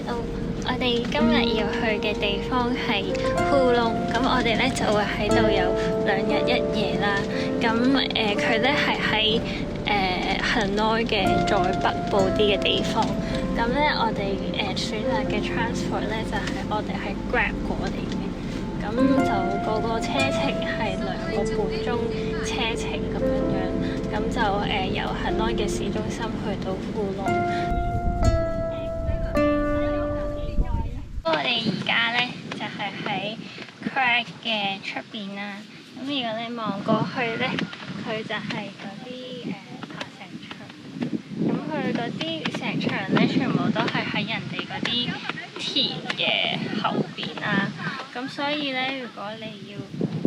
我哋今日要去嘅地方係呼隆，咁我哋咧就會喺度有2日1夜啦。咁佢咧係喺Hanoi 嘅再北部啲嘅地方。咁咧我哋選擇嘅 transport 咧就係我哋係 Grab 過嚟嘅。咁就個車程係2個半鐘車程咁樣，咁就由Hanoi嘅市中心去到呼隆。我哋而家咧就係喺 Craig 嘅出邊啦。咁如果你望過去咧，佢就係嗰啲爬石場。咁佢嗰啲石場咧，全部都係喺人哋嗰啲田嘅後邊啦。咁所以咧，如果你要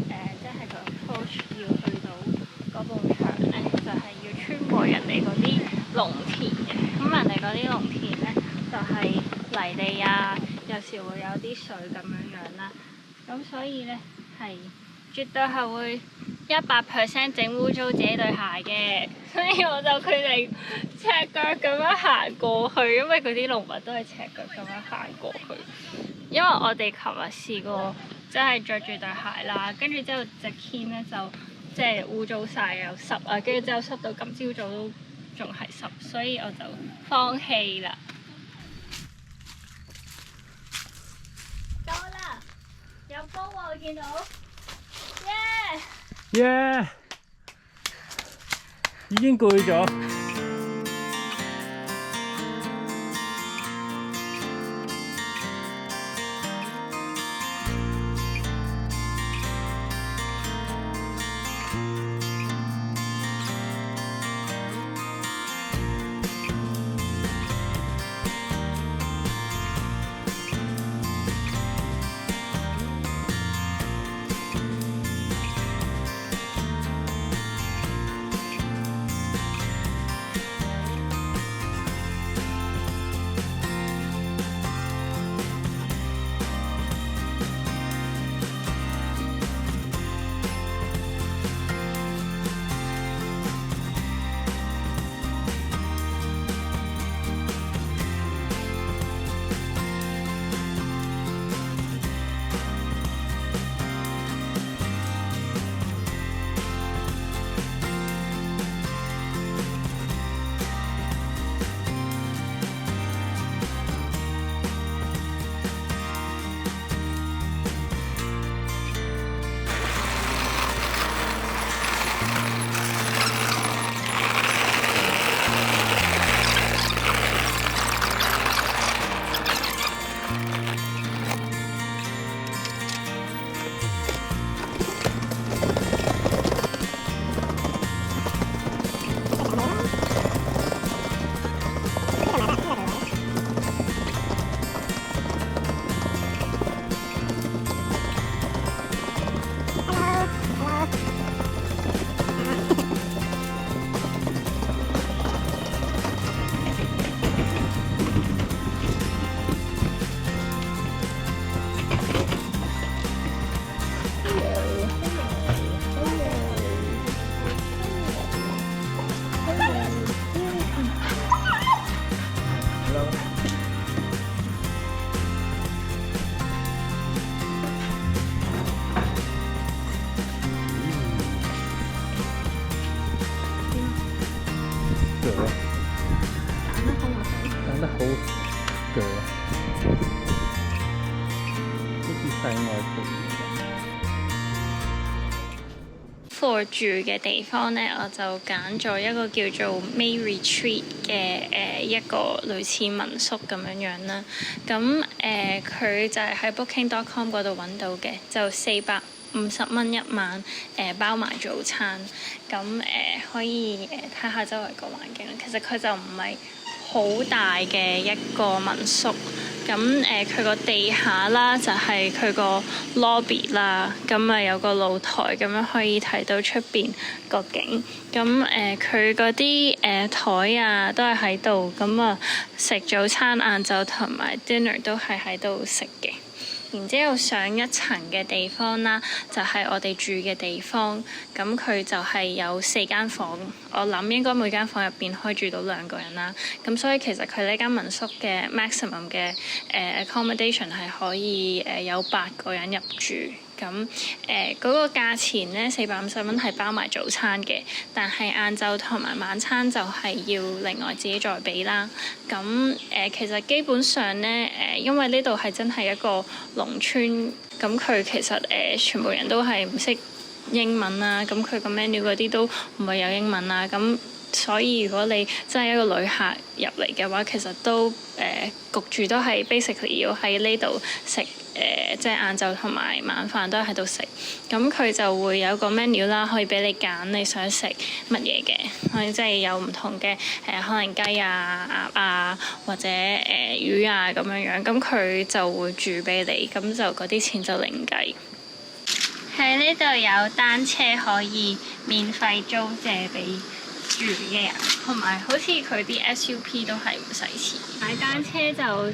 即係個 approach 要去到嗰埲牆咧，就係要穿過人哋嗰啲農田嘅。咁人哋嗰啲農田咧，就係泥地啊。有時會有啲水咁樣啦，咁所以咧係絕對係會100% 整污糟自己對鞋嘅，所以我就決定赤腳咁樣行過去，因為嗰啲農民都係赤腳咁樣行過去。因為我哋琴日試過真係着住對鞋啦，跟住之後隻 Ken 咧就即係污糟晒又濕啊，跟住之後濕到今朝早都仲係濕，所以我就放棄啦。有風喎，我見到，耶！已經攰咗。得好鋸啊！好似世外桃源咁。for 住嘅地方呢，我就揀咗一個叫做 May Retreat 嘅一個類似民宿咁樣啦。咁佢就係喺 Booking.com 嗰度揾到嘅，就450蚊一晚，包埋早餐。咁可以睇下周圍個環境。其實佢就唔係好大嘅一個民宿，咁佢個地下啦就係佢個 lobby 啦，咁啊有個露台咁樣可以睇到出邊個景，咁佢嗰啲台啊都係喺度，咁啊食早餐、晏晝同埋 dinner 都係喺度食嘅。然之後上一層嘅地方啦，就係我哋住嘅地方。咁佢就係有4間房，我諗應該每間房入邊可以住到2個人啦。咁所以其實佢呢間民宿嘅 maximum 嘅accommodation 係可以有8個人入住。咁嗰個價錢咧450蚊係包埋早餐嘅，但係晏晝同埋晚餐就係要另外自己再俾啦。咁其實基本上咧因為呢度係真係一個農村，咁佢其實全部人都係唔識英文啦，咁佢個 menu 嗰啲都唔係有英文啦，咁所以如果你真係一個旅客入嚟嘅話，其實都焗住都係 basically 要喺呢度食。即係晏晝同埋晚飯都喺度食，咁佢就會有個 menu 啦，可以俾你揀你想食乜嘢嘅，可以即係有唔同嘅可能雞啊、鴨啊或者魚啊咁樣樣，咁佢就會煮俾你，咁就嗰啲錢就另計。喺呢度有單車可以免費租借俾住嘅人，同埋好似佢啲 SUP 都係唔使錢。踩單車就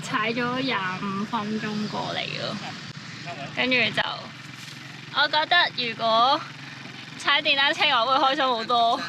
踩咗25分鐘過嚟咯，跟住就我覺得如果踩電單車我會開心好多。